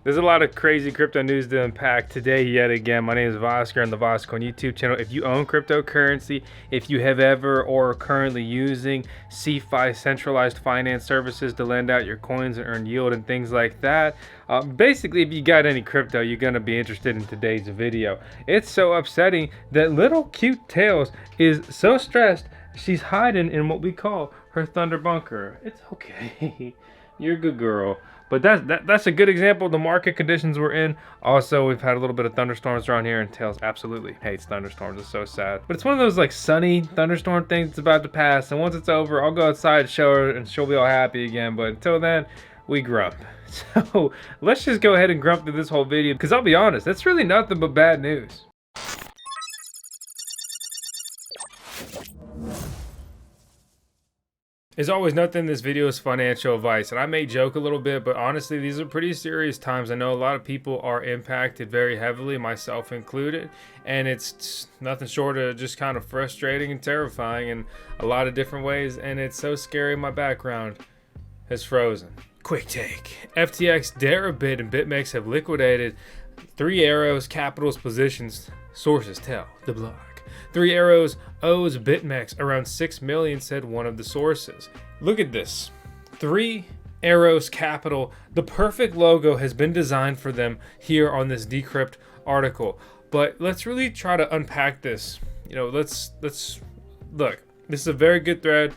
There's a lot of crazy crypto news to unpack today yet again. My name is Voskcoin on the Voskcoin YouTube channel. If you own cryptocurrency, if you have ever or are currently using CeFi centralized finance services to lend out your coins and earn yield and things like that, basically if you got any crypto, you're gonna be interested in today's video. It's so upsetting that little cute Tails is so stressed she's hiding in what we call her thunder bunker. It's okay. You're a good girl. But that's a good example of the market conditions we're in. Also, we've had a little bit of thunderstorms around here, and Tails absolutely hates thunderstorms. It's so sad. But it's one of those like sunny thunderstorm things that's about to pass. And once it's over, I'll go outside and show her, and she'll be all happy again. But until then, we grump. So let's just go ahead and grump through this whole video, because I'll be honest, that's really nothing but bad news. As always, nothing in this video is financial advice, and I may joke a little bit, but honestly, these are pretty serious times. I know a lot of people are impacted very heavily, myself included, and it's nothing short of just kind of frustrating and terrifying in a lot of different ways, and it's so scary. My background has frozen. Quick take. FTX, Deribit, and BitMEX have liquidated Three Arrows Capital's positions, sources tell the block. Three Arrows owes BitMEX around $6 million, said one of the sources. Look at this. Three Arrows Capital, the perfect logo has been designed for them here on this Decrypt article. But let's really try to unpack this. You know, let's look. This is a very good thread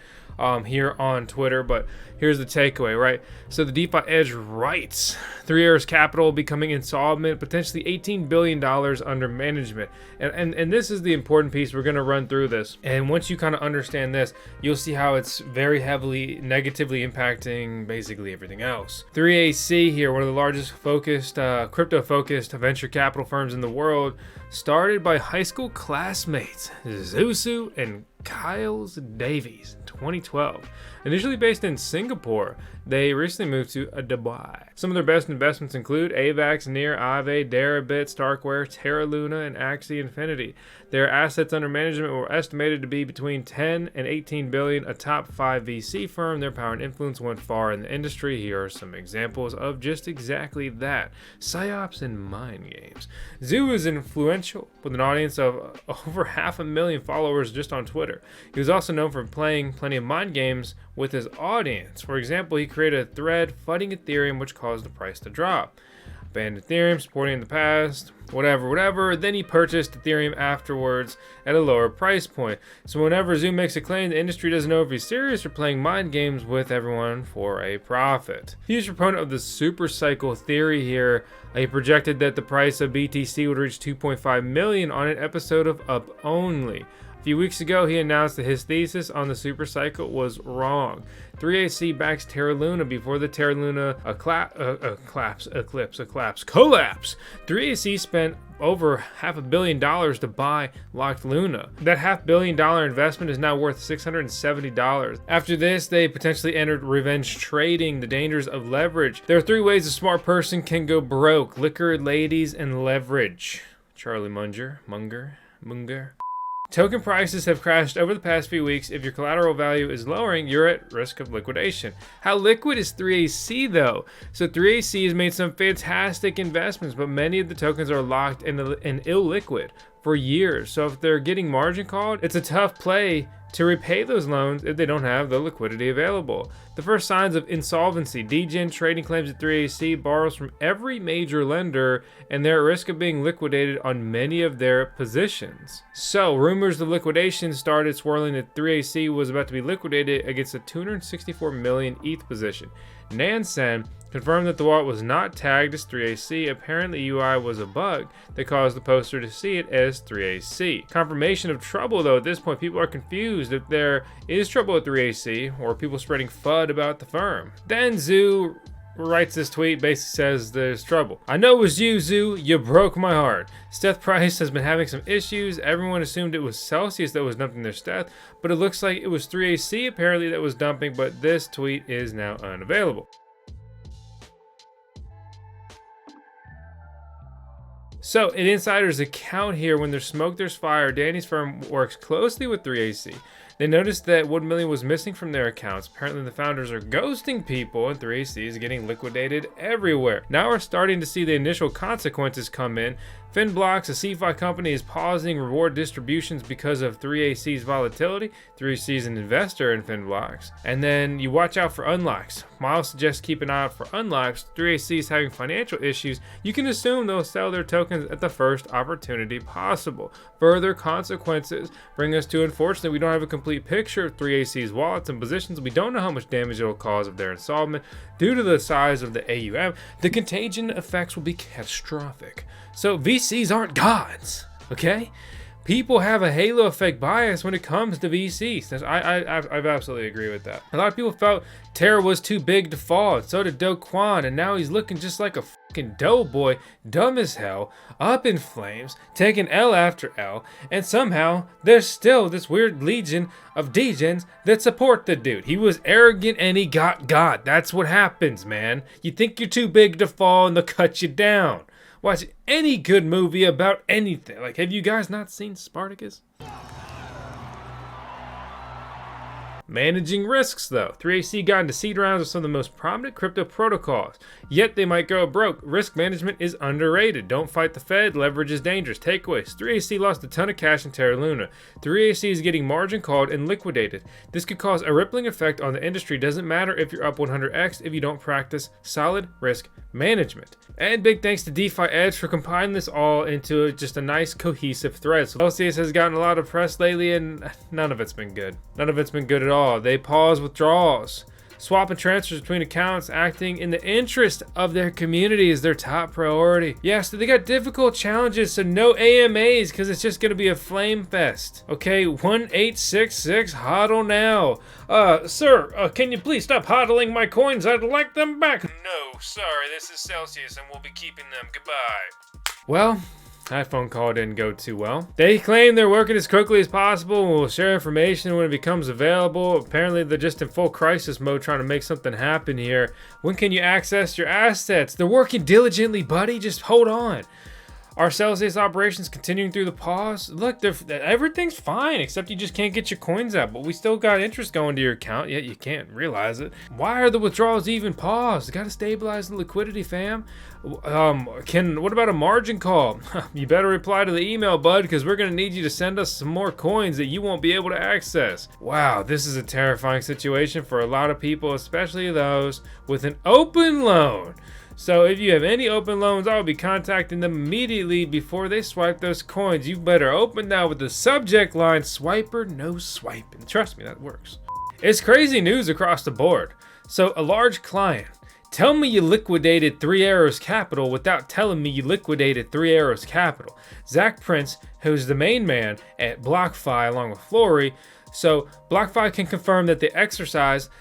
here on Twitter, but here's the takeaway, right? So the DeFi Edge writes, Three Arrows Capital becoming insolvent, potentially $18 billion under management. And this is the important piece. We're going to run through this. And once you kind of understand this, you'll see how it's very heavily negatively impacting basically everything else. 3AC here, one of the largest crypto-focused venture capital firms in the world, started by high school classmates Zusu and Kyles Davies in 2012. Initially based in Singapore, they recently moved to Dubai. Some of their best investments include AVAX, Near, Aave, Deribit, Starkware, Terra Luna, and Axie Infinity. Their assets under management were estimated to be between 10 and 18 billion, a top 5 VC firm. Their power and influence went far in the industry. Here are some examples of just exactly that. Psyops and mind games. Zoo is influential with an audience of over 500,000 followers just on Twitter. He was also known for playing plenty of mind games with his audience. For example, he created a thread fighting Ethereum, which caused the price to drop. Banned Ethereum, supporting in the past, whatever. Then he purchased Ethereum afterwards at a lower price point. So whenever Zoo makes a claim, the industry doesn't know if he's serious or playing mind games with everyone for a profit. Huge proponent of the super cycle theory here. He projected that the price of BTC would reach 2.5 million on an episode of Up Only. A few weeks ago, he announced that his thesis on the super cycle was wrong. 3AC backs Terra Luna before the Terra Luna collapse. 3AC spent over $500 million to buy Locked Luna. That $500 million investment is now worth $670. After this, they potentially entered revenge trading, the dangers of leverage. There are 3 ways a smart person can go broke: liquor, ladies, and leverage. Charlie Munger. Token prices have crashed over the past few weeks. If your collateral value is lowering, you're at risk of liquidation. How liquid is 3AC though? So 3AC has made some fantastic investments, but many of the tokens are locked and illiquid for years. So if they're getting margin called, it's a tough play to repay those loans if they don't have the liquidity available. The first signs of insolvency. Degen Trading claims that 3AC borrows from every major lender, and they're at risk of being liquidated on many of their positions. So rumors of liquidation started swirling that 3AC was about to be liquidated against a 264 million ETH position. Nansen confirmed that the wallet was not tagged as 3AC. Apparently UI was a bug that caused the poster to see it as 3AC. Confirmation of trouble though. At this point, people are confused if there is trouble with 3AC or people spreading FUD about the firm. Then Zoo writes this tweet, basically says there's trouble. I know it was you, Zoo. You broke my heart. Steth price has been having some issues. Everyone assumed it was Celsius that was dumping their Steth, but it looks like it was 3AC apparently that was dumping, but this tweet is now unavailable. So, an insider's account here, when there's smoke, there's fire. Danny's firm works closely with 3AC. They noticed that 1 million was missing from their accounts. Apparently the founders are ghosting people, and 3AC is getting liquidated everywhere. Now we're starting to see the initial consequences come in. Finblocks, a CeFi company, is pausing reward distributions because of 3AC's volatility. 3AC is an investor in Finblocks. And then you watch out for unlocks. Miles suggests keep an eye out for unlocks. 3AC is having financial issues. You can assume they'll sell their tokens at the first opportunity possible. Further consequences bring us to, unfortunately, we don't have a complete picture of 3AC's wallets and positions. We don't know how much damage it will cause if they're insolvent. Due to the size of the AUM, the contagion effects will be catastrophic. So VCs aren't gods, okay? People have a halo effect bias when it comes to VCs. I absolutely agree with that. A lot of people felt Terra was too big to fall, and so did Do Kwon, and now he's looking just like a fucking doughboy, dumb as hell, up in flames, taking L after L, and somehow there's still this weird legion of degens that support the dude. He was arrogant and he got God. That's what happens, man. You think you're too big to fall and they'll cut you down. Watch any good movie about anything. Like, have you guys not seen Spartacus? Managing risks, though. 3AC got into seed rounds of some of the most prominent crypto protocols. Yet they might go broke. Risk management is underrated. Don't fight the Fed. Leverage is dangerous. Takeaways. 3AC lost a ton of cash in Terra Luna. 3AC is getting margin called and liquidated. This could cause a rippling effect on the industry. Doesn't matter if you're up 100x if you don't practice solid risk management. And big thanks to DeFi Edge for compiling this all into just a nice cohesive thread. So LCS has gotten a lot of press lately and none of it's been good. None of it's been good at all. They pause withdrawals. Swap and transfers between accounts, acting in the interest of their community is their top priority. Yes, they got difficult challenges, so no AMAs because it's just going to be a flame fest. Okay, 1866, hodl now. Sir, can you please stop hodling my coins? I'd like them back. No, sorry, this is Celsius and we'll be keeping them. Goodbye. Well, that phone call didn't go too well. They claim they're working as quickly as possible and will share information when it becomes available. Apparently they're just in full crisis mode trying to make something happen here. When can you access your assets? They're working diligently, buddy. Just hold on. Our Celsius operations continuing through the pause. Look, everything's fine, except you just can't get your coins out. But we still got interest going to your account, yet you can't realize it. Why are the withdrawals even paused? Got to stabilize the liquidity, fam. What about a margin call? You better reply to the email, bud, because we're gonna need you to send us some more coins that you won't be able to access. Wow, this is a terrifying situation for a lot of people, especially those with an open loan. So if you have any open loans, I'll be contacting them immediately before they swipe those coins. You better open that with the subject line, swiper, no swipe. And trust me, that works. It's crazy news across the board. So a large client, tell me you liquidated 3 Arrows Capital without telling me you liquidated 3 Arrows Capital. Zach Prince, who's the main man at Blockfi along with Flory. So Blockfi can confirm that they exercised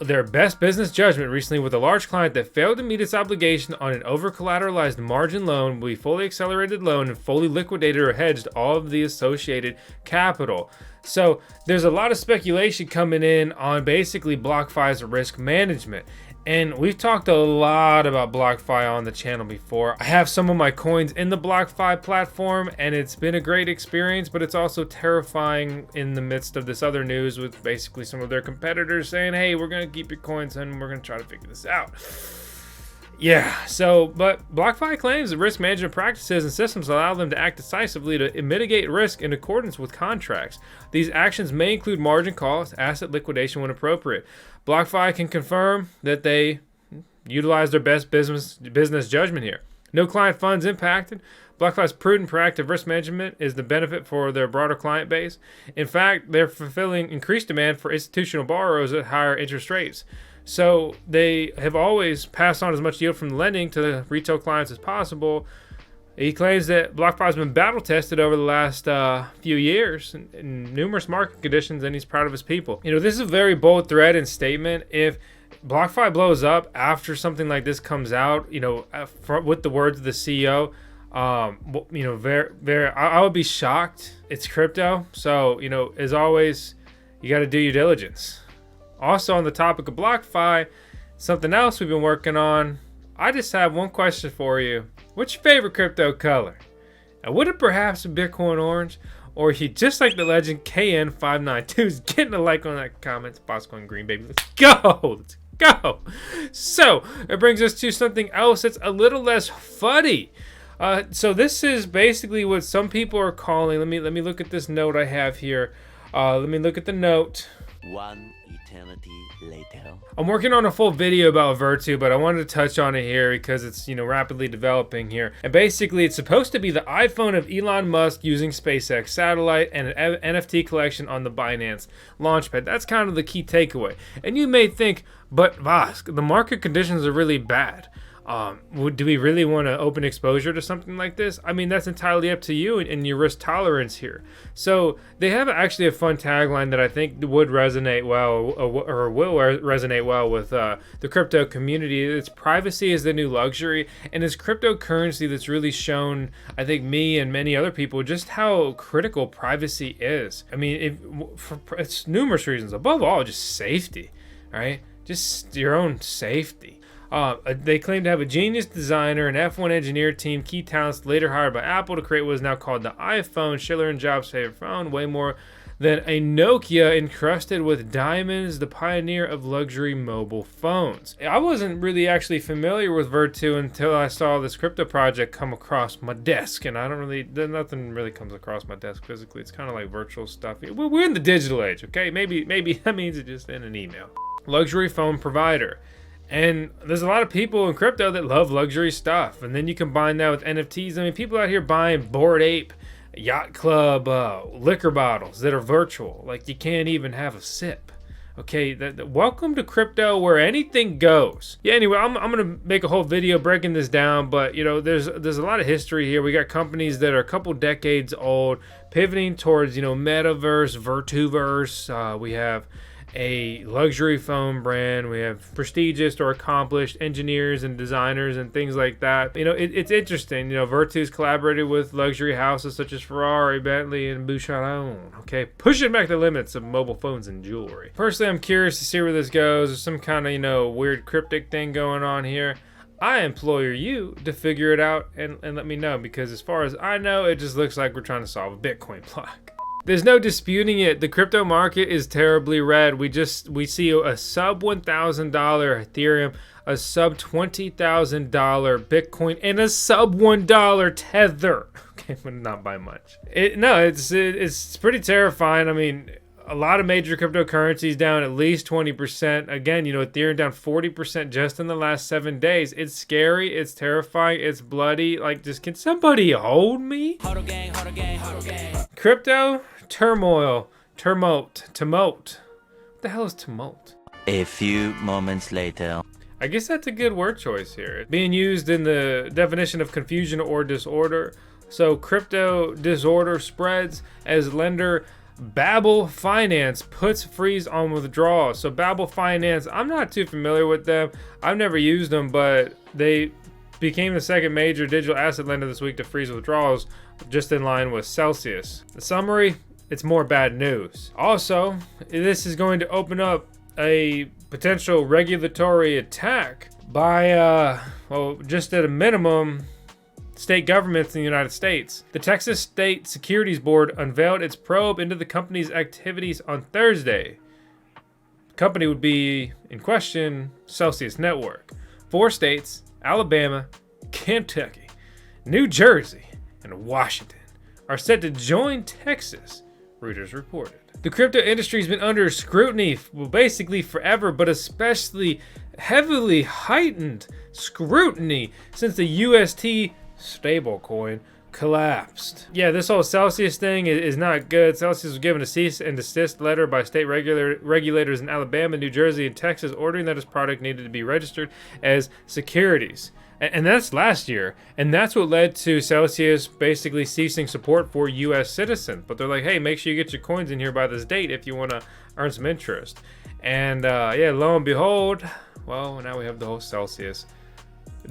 their best business judgment recently with a large client that failed to meet its obligation on an over-collateralized margin loan. We fully accelerated loan and fully liquidated or hedged all of the associated capital. So there's a lot of speculation coming in on basically Blockfi's risk management. And we've talked a lot about Blockfi on the channel before. I have some of my coins in the Blockfi platform and it's been a great experience, but it's also terrifying in the midst of this other news with basically some of their competitors saying, hey, we're gonna keep your coins and we're gonna try to figure this out. Yeah, but Blockfi claims that risk management practices and systems allow them to act decisively to mitigate risk in accordance with contracts. These actions may include margin calls, asset liquidation when appropriate. Blockfi can confirm that they utilize their best business judgment here. No client funds impacted. Blockfi's prudent, proactive risk management is the benefit for their broader client base. In fact, they're fulfilling increased demand for institutional borrowers at higher interest rates. So they have always passed on as much yield from the lending to the retail clients as possible. He claims that Blockfi has been battle tested over the last few years in numerous market conditions, and he's proud of his people. You know, this is a very bold thread and statement. If Blockfi blows up after something like this comes out, you know, with the words of the CEO, you know, I would be shocked. It's crypto, so you know, as always, you got to do your diligence. Also, on the topic of Blockfi, something else we've been working on. I just have one question for you. What's your favorite crypto color? And would it perhaps be Bitcoin orange? or he just like the legend KN592 is getting a like on that comment. Voskcoin green, baby. Let's go. Let's go. So it brings us to something else that's a little less funny. So this is basically what some people are calling. Let me look at this note I have here. Let me look at the note. One eternity later. I'm working on a full video about Vertu, but I wanted to touch on it here because it's, you know, rapidly developing here. And basically, it's supposed to be the iPhone of Elon Musk using SpaceX satellite and an NFT collection on the Binance Launchpad. That's kind of the key takeaway. And you may think, but Vosk, the market conditions are really bad. Do we really want to open exposure to something like this? I mean, that's entirely up to you and your risk tolerance here. So they have actually a fun tagline that I think would resonate well, or will resonate well with the crypto community. It's privacy is the new luxury, and it's cryptocurrency that's really shown, I think, me and many other people just how critical privacy is. I mean, it's numerous reasons. Above all, just safety, right? Just your own safety. They claim to have a genius designer, an F1 engineer team, key talents later hired by Apple to create what is now called the iPhone, Schiller and Jobs' favorite phone, way more than a Nokia encrusted with diamonds, the pioneer of luxury mobile phones. I wasn't really actually familiar with Vertu until I saw this crypto project come across my desk, and nothing really comes across my desk physically. It's kind of like virtual stuff. We're in the digital age, okay? Maybe that means it's just in an email. Luxury phone provider. And there's a lot of people in crypto that love luxury stuff. And then you combine that with NFTs. I mean, people out here buying Bored Ape, Yacht Club, liquor bottles that are virtual. Like, you can't even have a sip. Okay, welcome to crypto where anything goes. Yeah, anyway, I'm going to make a whole video breaking this down. But, you know, there's a lot of history here. We got companies that are a couple decades old, pivoting towards, you know, metaverse, Vertuverse. We have a luxury phone brand. We have prestigious or accomplished engineers and designers and things like that. You know, it's interesting. You know, Vertu's collaborated with luxury houses such as Ferrari, Bentley, and Boucheron. Okay, pushing back the limits of mobile phones and jewelry. Personally, I'm curious to see where this goes. There's some kind of, you know, weird cryptic thing going on here. I implore you to figure it out and let me know, because as far as I know, it just looks like we're trying to solve a Bitcoin block. There's no disputing it. The crypto market is terribly red. We see a sub $1,000 Ethereum, a sub $20,000 Bitcoin, and a sub $1 Tether. Okay, but not by much. It's pretty terrifying. I mean, a lot of major cryptocurrencies down at least 20%. Again, you know, Ethereum down 40% just in the last 7 days. It's scary. It's terrifying. It's bloody. Like, just can somebody hold me? Huddle gang, huddle gang, huddle gang. Crypto turmoil, tumult. What the hell is tumult? A few moments later. I guess that's a good word choice here. Being used in the definition of confusion or disorder. So crypto disorder spreads as lender Babel Finance puts freeze on withdrawals. So Babel Finance, I'm not too familiar with them. I've never used them, but they became the second major digital asset lender this week to freeze withdrawals, just in line with Celsius. The summary, it's more bad news. Also, this is going to open up a potential regulatory attack by, just at a minimum, state governments in the United States. The Texas State Securities Board unveiled its probe into the company's activities on Thursday. The company would be, in question, Celsius Network. 4 states, Alabama, Kentucky, New Jersey, and Washington, are set to join Texas, Reuters reported. The crypto industry has been under scrutiny, basically forever, but especially heavily heightened scrutiny since the UST stablecoin collapsed. Yeah, this whole Celsius thing is not good. Celsius was given a cease and desist letter by state regulators in Alabama, New Jersey, and Texas, ordering that its product needed to be registered as securities. And that's last year. And that's what led to Celsius basically ceasing support for U.S. citizens. But they're like, hey, make sure you get your coins in here by this date if you want to earn some interest. And yeah, lo and behold, well, now we have the whole Celsius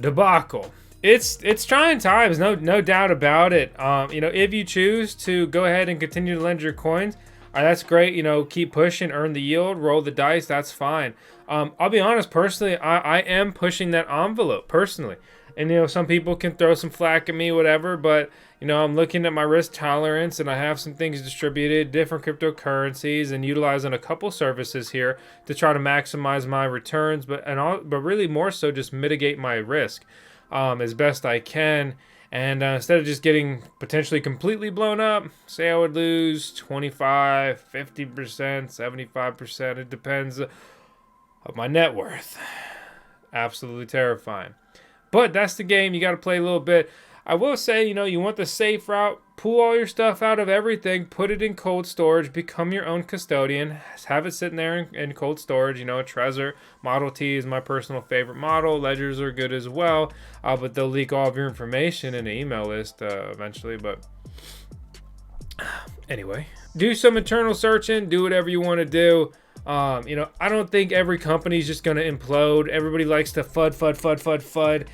debacle. It's trying times, no doubt about it. You know, if you choose to go ahead and continue to lend your coins, that's great. You know, keep pushing, earn the yield, roll the dice. That's fine. I'll be honest, personally, I am pushing that envelope personally. And, you know, some people can throw some flack at me, whatever, but, you know, I'm looking at my risk tolerance, and I have some things distributed, different cryptocurrencies, and utilizing a couple services here to try to maximize my returns, but really more so just mitigate my risk as best I can. And instead of just getting potentially completely blown up, say I would lose 25, 50%, 75%, it depends of my net worth. Absolutely terrifying. But that's the game. You got to play a little bit. I will say, you know, you want the safe route. Pull all your stuff out of everything. Put it in cold storage. Become your own custodian. Have it sitting there in cold storage. You know, Trezor Model T is my personal favorite model. Ledgers are good as well. But they'll leak all of your information in an email list eventually. But anyway, do some internal searching. Do whatever you want to do. You know, I don't think every company is just going to implode. Everybody likes to FUD.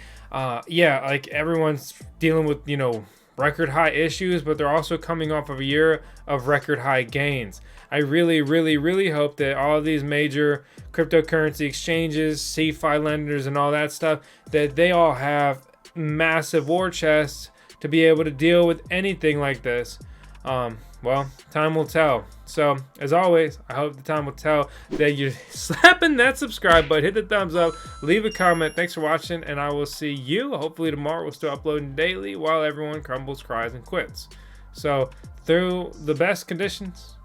Yeah, like everyone's dealing with, you know, record high issues, but they're also coming off of a year of record high gains. I really hope that all of these major cryptocurrency exchanges, CeFi lenders, and all that stuff, that they all have massive war chests to be able to deal with anything like this. Well, time will tell. So, as always, I hope the time will tell that you're slapping that subscribe button. Hit the thumbs up. Leave a comment. Thanks for watching, and I will see you. Hopefully tomorrow we'll still uploading daily while everyone crumbles, cries, and quits. So, through the best conditions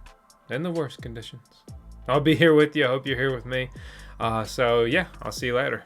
and the worst conditions, I'll be here with you. I hope you're here with me. So, yeah, I'll see you later.